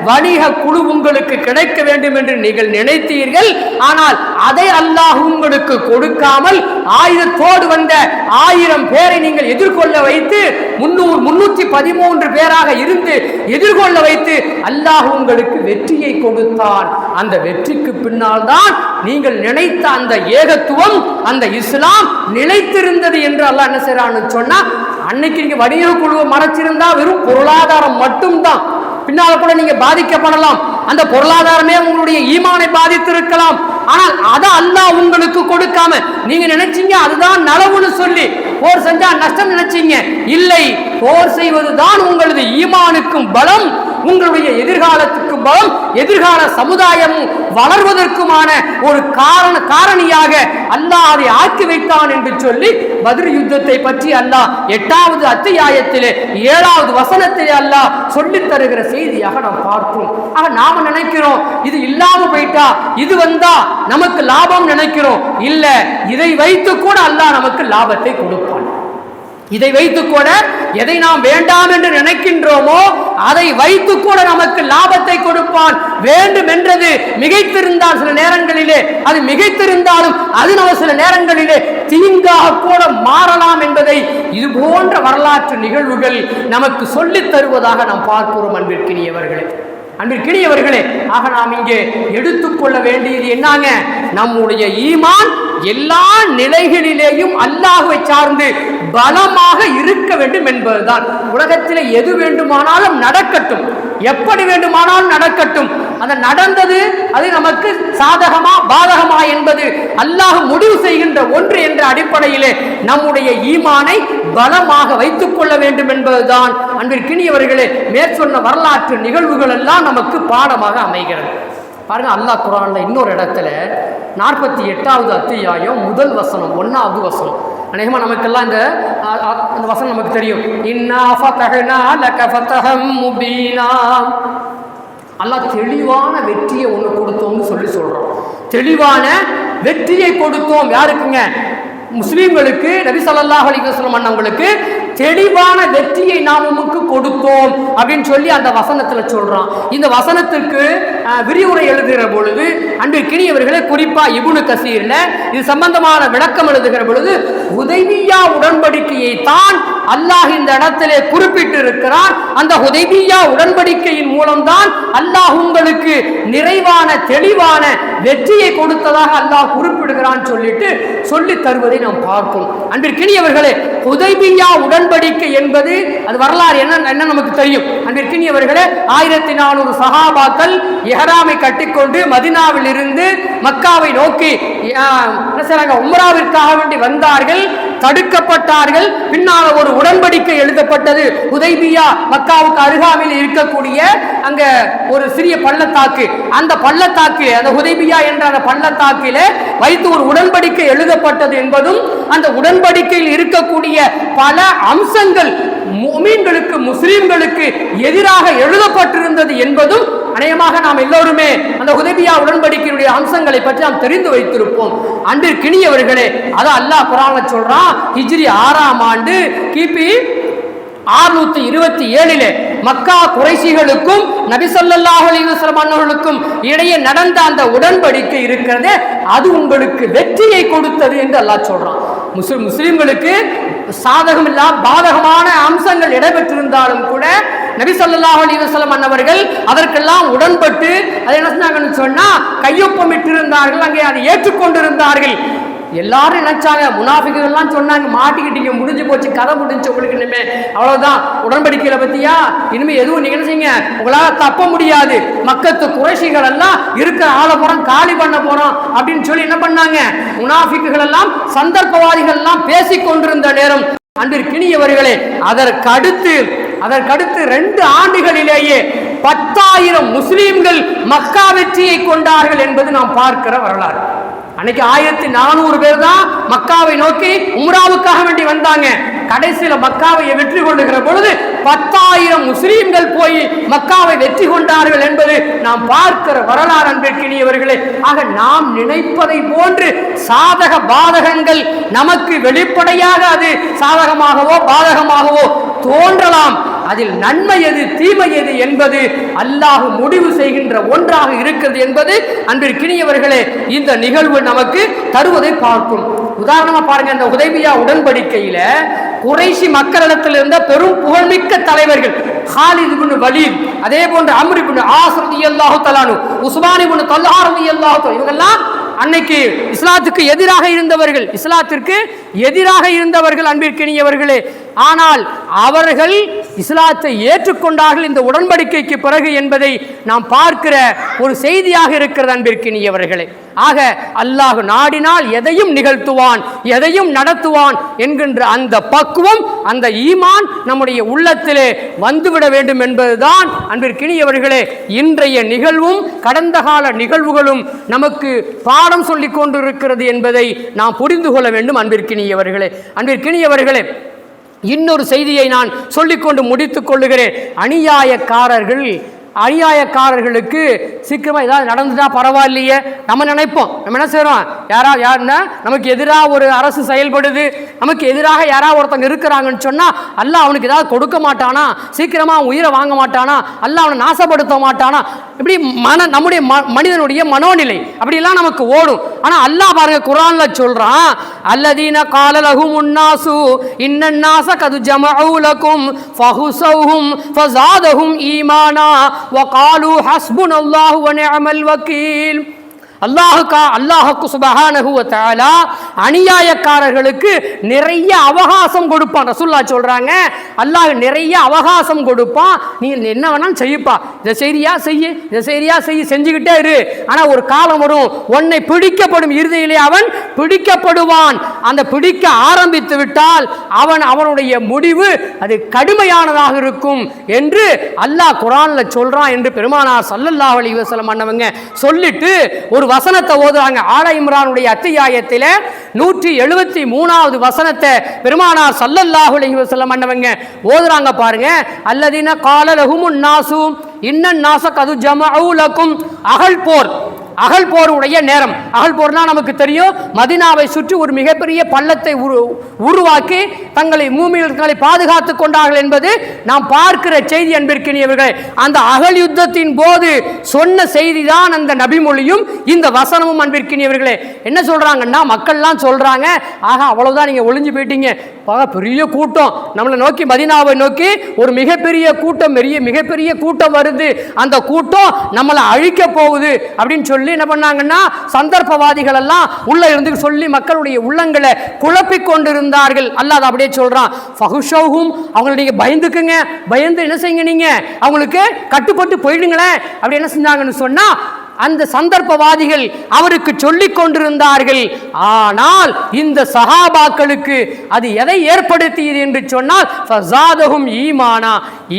வணிக குழு உங்களுக்கு கிடைக்க வேண்டும் என்று நீங்கள் நினைத்தீர்கள். ஆனால் அதை அல்லாஹ் உங்களுக்கு கொடுக்காமல் ஆயுதத்தோடு வந்த 1000 பேரை நீங்கள் எதிர்கொள்ள வைத்து 313 பேராக இருந்து எதிர்கொள்ள வைத்து அல்லாஹ் உங்களுக்கு வெற்றியை கொடுத்தான். அந்த வெற்றிக்கு பின்னால் தான் நீங்கள் நினைத்த அந்த ஏகத்துவம், அந்த இஸ்லாம் நிலைத்திருந்தது என்று அல்லாஹ் என்ன செய்யறான்னு சொன்னா, அன்னைக்கு நீங்க வணிக குழுவை மறைச்சிருந்தா வெறும் பொருளாதாரம் மட்டும்தான், பின்னால் கூட நீங்க பாதிக்கப்படலாம், அந்த பொருளாதாரமே உங்களுடைய ஈமானை பாதித்திருக்கலாம். ஆனால் அதை அல்லாஹ் உங்களுக்கு கொடுக்காம நீங்க நினைச்சீங்க அதுதான் நலவுன்னு சொல்லி போர் செஞ்சா நஷ்டம் நினைச்சீங்க. இல்லை, போர் செய்வதுதான் உங்களது ஈமானுக்கும் பலம், உங்களுடைய எதிர்காலத்துக்கும் பலம், எதிர்கால சமுதாயமும் வளர்வதற்குமான ஒரு காரணியாக அல்லாஹ் அதை ஆக்கி வைத்தான் என்று சொல்லி பத்ர் யுத்தத்தை பற்றி அல்லாஹ் 8வது அத்தியாயத்திலே 7வது வசனத்திலே அல்லாஹ் சொல்லித் தருகிற செய்தியாக நாம் பார்க்கிறோம். ஆக நாம நினைக்கிறோம் இது இல்லாம போயிட்டா, இது வந்தா நமக்கு லாபம் நினைக்கிறோம். இல்ல, இதை வைத்து கூட அல்லாஹ் நமக்கு லாபத்தை கொடுப்பான். இதை வைத்து கூட எதை நாம் வேண்டாம் என்று நினைக்கின்றோமோ அதை வைத்து கூட நமக்கு லாபத்தை கொடுப்பான். வேண்டும் என்றது மிகைத்திருந்தால் சில நேரங்களிலே அது மிகைத்திருந்தாலும் அது நம்ம சில நேரங்களிலே தீங்காக கூட மாறலாம் என்பதை இது போன்ற வரலாற்று நிகழ்வுகள் நமக்கு சொல்லித் தருவதாக நாம் பார்க்கிறோம். அன்பிற்கினியவர்களே, ஆக நாம் இங்கே எடுத்துக்கொள்ள வேண்டியது என்னங்க? நம்முடைய ஈமான் எல்லா நிலைகளிலேயும் அல்லாஹ்வை சார்ந்து பலமாக இருக்க வேண்டும் என்பதுதான். உலகத்தில் எது வேண்டுமானாலும் நடக்கட்டும், எப்படி வேண்டுமானாலும் நடக்கட்டும், அந்த நடந்தது அது நமக்கு சாதகமா பாதகமா என்பது அல்லாஹ் முடிவு செய்கின்ற ஒன்று என்ற அடிப்படையிலே நம்முடைய ஈமானை பலமாக வைத்துக் கொள்ள வேண்டும் என்பதுதான் அன்பிற்கினியவர்களே மேற்சொன்ன வரலாற்று நிகழ்வுகள் எல்லாம் நமக்கு பாடமாக அமைகிறது. பாருங்க, அல்லாஹ் குர்ஆன்ல இன்னொரு இடத்துல 48வது அத்தியாயம் முதல் வசனம் 1வது வசனம், அநேகமா நமக்கெல்லாம் இந்த வசனம் நமக்கு தெரியும். இன்னா ஃபதஹ்னா லக ஃபதஹம் முபீனா. அல்லாஹ் தெளிவான வெற்றியை ஒன்று கொடுத்தோம்னு சொல்றோம். தெளிவான வெற்றியை கொடுத்தோம். யாருக்குங்க? முஸ்லீம்களுக்கு, நபி ஸல்லல்லாஹு அலைஹி வஸல்லம் அண்ணவங்களுக்கு தெளிவான வெற்றியை நாம் உமக்கு கொடுத்தோம் அப்படின்னு சொல்லி அந்த வசனத்தில் சொல்றான். இந்த வசனத்துக்கு விரிவுரை எழுதுகிற பொழுது அன்பிற்கினியவர்களே, குறிப்பா இப்னு கசீர்ல இது சம்பந்தமான விளக்கம் எழுதுகிற பொழுது ஹுதைபிய்யா உடன்படிக்கையை தான் அல்லாஹ் இந்த இடத்திலே குறிப்பிட்டு இருக்கிறார். அந்த ஹுதைபிய்யா உடன்படிக்கையின் மூலம்தான் அல்லாஹ் உங்களுக்கு நிறைவான தெளிவான வெற்றியை கொடுத்ததாக அல்லாஹ் குறிப்பிடுகிறான் சொல்லிட்டு சொல்லி தருவதை நாம் பார்ப்போம். அன்பிற்கினியவர்களே, ஹுதைபிய்யா உடன்படிக்கை என்பது அது வரலாறு என்ன நமக்கு தெரியும். அன்பிற்கினியவர்களே, 1400 சஹாபாக்கள் இஹ்ராமை கட்டிக்கொண்டு மதீனாவில் இருந்து மக்காவை நோக்கி உம்ராவிற்காக வேண்டி வந்தார்கள், தடுக்கப்பட்டார்கள். பின்னால் ஒரு உடன்படிக்கை எழுதப்பட்டது. ஹுதைபிய்யா மக்காவுக்கு அருகாமையில் இருக்கக்கூடிய அங்க ஒரு சிறிய பள்ளத்தாக்கு, அந்த பள்ளத்தாக்கு, அந்த ஹுதைபிய்யா என்ற அந்த பள்ளத்தாக்கிலே வைத்து ஒரு உடன்படிக்கை எழுதப்பட்டது என்பதும், அந்த உடன்படிக்கையில் இருக்கக்கூடிய பல அம்சங்கள் முஃமின்களுக்கு முஸ்லிம்களுக்கு எதிராக எழுதப்பட்டிருந்தது என்பதும் அநேகமாக நாம் எல்லோருமே அந்த ஹுதைபிய்யா உடன்படிக்கையுடைய அம்சங்களை பற்றி நாம் தெரிந்து வைத்திருப்போம். அன்பிற்கினியவர்களே, அதை அல்லாஹ் குர்ஆன்ல சொல்றான். ஹிஜ்ரி 6ஆம் ஆண்டு கிபி 627 மக்கா குறைஷிகளுக்கும் நபி ஸல்லல்லாஹு அலைஹி வஸல்லம் அவர்களுக்கும் இடையே நடந்த அந்த உடன்படிக்கை இருக்கிறது, அது உங்களுக்கு வெற்றியை கொடுத்தது என்று அல்லாஹ் சொல்றான். முஸ்லிம்களுக்கு சாதகம் இல்லா பாதகமான அம்சங்கள் இடம்பெற்றிருந்தாலும் கூட நபி ஸல்லல்லாஹு அலைஹி வஸல்லம் அன்னவர்கள் அதற்கெல்லாம் உடன்பட்டு அதை என்ன சொன்னாங்கன்னு சொன்னா கையொப்பமிட்டிருந்தார்கள், அங்கே அதை ஏற்றுக்கொண்டிருந்தார்கள். எல்லாரும் நினைச்சாங்க, முனாஃபிக்குகள்லாம் சொன்னாங்க, மாட்டிக்கிட்டீங்க, முடிஞ்சு போச்சு, கதை முடிஞ்சு உங்களுக்கு, இனிமே அவ்வளவுதான் உடன்படிக்கையில பத்தியா, இனிமே எதுவும் நீங்க என்ன செய்யுங்க, உங்களால தப்ப முடியாது, மக்கத்து குறைஷிகள் எல்லாம் இருக்கிற ஆளை போறோம், காலி பண்ண போறோம் அப்படின்னு சொல்லி என்ன பண்ணாங்க, முனாஃபிக்குகள் எல்லாம் சந்தர்ப்பவாதிகள் எல்லாம் பேசிக் கொண்டிருந்த நேரம் அன்பிற்கினியவர்களே, அதற்கடுத்து 2 ஆண்டுகளிலேயே 10,000 முஸ்லீம்கள் மக்கா வெற்றியை கொண்டார்கள் என்பது நாம் பார்க்கிற வரலாறு. அன்னைக்கு 1400 பேர் தான் மக்காவை நோக்கி உம்ராவுக்காக வேண்டி வந்தாங்க. கடைசியில மக்காவை வெற்றி கொள்ளுகிற பொழுது 10,000 முஸ்லீம்கள் போய் மக்காவை வெற்றி கொண்டார்கள் என்பது நாம் பார்க்கிற வரலாறு. அன்பிற்கினியவர்களே, ஆக நாம் நினைப்பதை போன்று சாதக பாதகங்கள் நமக்கு வெளிப்படையாக அது சாதகமாகவோ பாதகமாகவோ தோன்றலாம். அதில் நன்மை எது தீமை எது என்பது அல்லாஹ் முடிவு செய்கின்ற ஒன்றாக இருக்கிறது என்பது அன்பிற்கினியவர்களே இந்த நிகழ்வு நமக்கு தருவதை பார்க்கும். உதாரணமா பாருங்க, இந்த ஹுதைபிய்யா உடன்படிக்கையில குறைஷி மக்களிடத்தில் இருந்த பெரும் புகழ்மிக்க தலைவர்கள் ஹாலித் இப்னு வலீத், அதே போன்று அம்ர் இப்னு ஆஸ் ரலியல்லாஹு தஆலா அன்ஹு, உஸ்மான் இப்னு தல்ஹா ரலியல்லாஹு தஆலா, இவங்கெல்லாம் அன்னைக்கு இஸ்லாத்துக்கு எதிராக இருந்தவர்கள், அன்பிற்கினியவர்களே. ஆனால் அவர்கள் இஸ்லாத்தை ஏற்றுக்கொண்டார்கள் இந்த உடன்படிக்கைக்கு பிறகு என்பதை நாம் பார்க்கிற ஒரு செய்தியாக இருக்கிறது அன்பிற்கினியவர்களே. ஆக அல்லாஹ் நாடினால் எதையும் நிகழ்த்துவான், எதையும் நடத்துவான் என்கின்ற அந்த பக்குவம், அந்த ஈமான் நம்முடைய உள்ளத்திலே வந்துவிட வேண்டும் என்பதுதான் அன்பிற்கினியவர்களே இன்றைய நிகழ்வும் கடந்த கால நிகழ்வுகளும் நமக்கு பாடம் சொல்லிக் கொண்டிருக்கிறது என்பதை நாம் புரிந்து கொள்ள வேண்டும் அன்பிற்கினியவர்களே. அன்பிற்கினியவர்களே, இன்னொரு செய்தியை நான் சொல்லிக்கொண்டு முடித்துக் கொள்ளுகிறேன். அநியாயக்காரர்களுக்கு சீக்கிரமாக ஏதாவது நடந்துட்டா பரவாயில்லையே நம்ம நினைப்போம். நம்ம என்ன செய்கிறோம், யாருன்னா நமக்கு எதிராக ஒரு அரசு செயல்படுது, நமக்கு எதிராக யாராவது ஒருத்தங்க இருக்கிறாங்கன்னு சொன்னால் அல்லாஹ் அவனுக்கு ஏதாவது கொடுக்க மாட்டானா, சீக்கிரமாக அவன் உயிரை வாங்க மாட்டானா, அல்லாஹ் அவனை நாசப்படுத்த மாட்டானா, இப்படி நம்முடைய மனிதனுடைய மனோநிலை அப்படிலாம் நமக்கு ஓடும். ஆனால் அல்லாஹ் பாருங்க குர்ஆன்ல சொல்றான், அல்லதீன கால லஹும் உன்னாசு இன்னன்னாஸ கது ஜமஉ லகும் ஃபஹுஸௌஹும் ஃபஸாதஹும் ஈமானா وقالوا حسبنا الله ونعم الوكيل. அல்லாஹுக்கு சுப்ஹானஹு வ தஆலா அநியாயக்காரர்களுக்கு நிறைய அவகாசம் கொடுப்பான். ரசூலுல்லாஹ் சொல்றாங்க, அல்லாஹ் நிறைய அவகாசம் கொடுப்பான். நீ என்ன வேணாலும் செய்யப்பா, இதை செய்யா செய்ய, இதை செய்யா செய்ய, செஞ்சுக்கிட்டே இரு. ஆனால் ஒரு காலம் வரும், உன்னை பிடிக்கப்படும், இறுதியிலே அவன் பிடிக்கப்படுவான். அந்த பிடிக்க ஆரம்பித்து விட்டால் அவனுடைய முடிவு அது கடுமையானதாக இருக்கும் என்று அல்லாஹ் குர்ஆன்ல சொல்றான் என்று பெருமானார் ஸல்லல்லாஹு அலைஹி வஸல்லம் அன்னவங்க சொல்லிட்டு ஒரு வசனத்தை ஓதுறாங்க. ஆல இம்ரானுடைய அத்தியாயத்தில் 173வது வசனத்தை பெருமானார் ஸல்லல்லாஹு அலைஹி வஸல்லம் அன்னவங்க ஓதுறாங்க பாருங்க. அல்லதீன கால லஹுமுன் நாசு இன்னன்னாஸ கது ஜமஉ லகும். அகல் போருடைய நேரம். அகல் போர்னா நமக்கு தெரியும், மதீனாவை சுற்றி ஒரு மிகப்பெரிய பள்ளத்தை உருவாக்கி தங்களை மூமின்களை பாதுகாத்துக் கொண்டார்கள் என்பது நாம் பார்க்கிற செய்தி அன்பிற்கினியவர்களே. அந்த அகல் யுத்தத்தின் போது சொன்ன செய்தி தான் அந்த நபிமொழியும் இந்த வசனமும் அன்பிற்கினியவர்களே. என்ன சொல்றாங்கன்னா, மக்கள்லாம் சொல்றாங்க, ஆகா அவ்வளவுதான், நீங்க ஒளிஞ்சு போயிட்டீங்க, பெரிய கூட்டம் நம்மளை நோக்கி, மதீனாவை நோக்கி ஒரு மிகப்பெரிய கூட்டம், மிகப்பெரிய கூட்டம் வருது, அந்த கூட்டம் நம்மளை அழிக்க போகுது அப்படின்னு சொல்லி என்ன பண்ணாங்கன்னா, சந்தர்ப்பவாதிகள் எல்லாம் உள்ள இருந்து சொல்லி மக்களுடைய உள்ளங்களை குழப்பிக் கொண்டிருந்தார்கள். அல்லாஹ் அப்படியே சொல்றான், ஃபஹுஷௌஹும், அவங்களை நீங்க பயந்துக்குங்க, பயந்து என்ன செய்யுங்க, நீங்க அவங்களுக்கு கட்டுப்பட்டு போயிடுங்களேன். அப்படி என்ன செஞ்சாங்கன்னு சொன்னா, அந்த சந்தர்ப்பவாதிகள் அவருக்கு சொல்லிக் கொண்டிருந்தார்கள். ஆனால் இந்த சஹாபாக்களுக்கு அது எதை ஏற்படுத்தியது என்று சொன்னால், ஃபஸாதஹும் ஈமானா,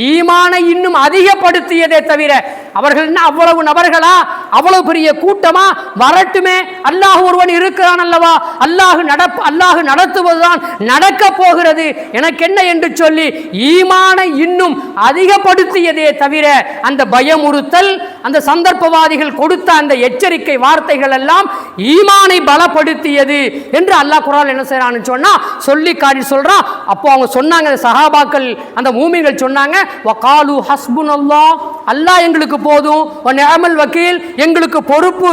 ஈமானை இன்னும் அதிகப்படுத்தியதே தவிர, அவர்கள் என்ன அவ்வளவு நபர்களா, அவ்வளவு பெரிய கூட்டமா, வரட்டுமே, அல்லாஹ் ஒருவன் இருக்கிறான் அல்லவா, அல்லாஹ் நடத்துவதுதான் நடக்க போகிறது, எனக்கு என்ன என்று சொல்லி ஈமானை இன்னும் அதிகப்படுத்தியதே தவிர, அந்த பயமுறுத்தல், அந்த சந்தர்ப்பவாதிகள் கொடுத்த அந்த எச்சரிக்கை வார்த்தைகள் எல்லாம் ஈமானை பலப்படுத்தியது என்று அல்லாஹ் குர்ஆன் என்ன செய்யறான்னு சொன்னா சொல்லி காட்டி சொல்றான். அப்போ அவங்க சொன்னாங்க, சஹாபாக்கள் அந்த மூமின்கள் சொன்னாங்க, வகாலு ஹஸ்புனல்லாஹ், அல்லாஹ் எங்களுக்கு போதும், வ நிஅமல் வக்கீல், எங்களுக்கு பொறுப்பு,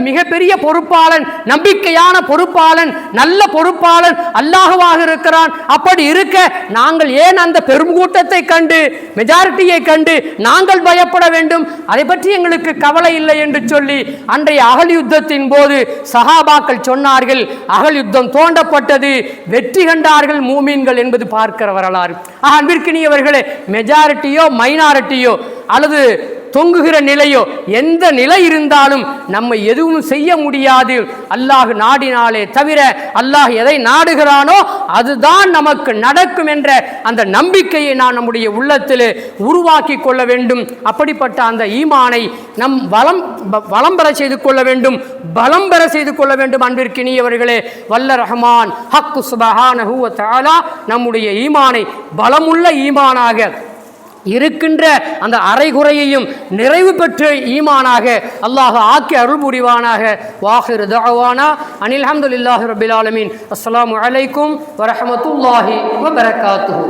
மிகப்பெரிய பொறுப்பாளன், நம்பிக்கையான பொறுப்பாளன், நல்ல பொறுப்பாளன் அல்லாஹ்வாக இருக்கிறான். அப்படி இருக்க நாங்கள் ஏன் அந்த பெருங்கூட்டத்தை கண்டு, மெஜாரிட்டியை கண்டு நாங்கள் பயப்பட வேண்டும், அதை பற்றி எங்களுக்கு கவலை இல்லை என்று சொல்லி அன்றைய அகல் யுத்தத்தின் போது சஹாபாக்கள் சொன்னார்கள். அகல் யுத்தம் தோண்டப்பட்டது, வெற்றி கண்டார்கள் மூமின்கள் என்பது பார்க்கிற வரலாறு. அன்பிற்கினியவர்களே, மெஜாரிட்டியோ மைனாரிட்டியோ அல்லது தொங்குகிற நிலையோ எந்த நிலை இருந்தாலும் நம்ம எதுவும் செய்ய முடியாது. அல்லாஹ் நாடினாலே தவிர, அல்லாஹ் எதை நாடுகிறானோ அதுதான் நமக்கு நடக்கும் என்ற அந்த நம்பிக்கையை நாம் நம்முடைய உள்ளத்தில் உருவாக்கி கொள்ள வேண்டும். அப்படிப்பட்ட அந்த ஈமானை நம் வளம் பெற செய்து கொள்ள வேண்டும், பலம் பெற செய்து கொள்ள வேண்டும். அன்பிற்கினியவர்களே, வல்ல ரஹ்மான் ஹக்கு சுப்ஹானஹு வ தஆலா நம்முடைய ஈமானை பலமுள்ள ஈமானாக, இருக்கின்ற அந்த அரைகுறையையும் நிறைவு பெற்ற ஈமானாக அல்லாஹ் ஆக்கி அருள் புரிவானாக. வாஹிரு தஅவானா அனில் ஹம்துலில்லாஹி ரப்பில் ஆலமீன். அஸ்ஸலாமு அலைக்கும் வரஹ்மத்துல்லாஹி வபரகாத்துஹு.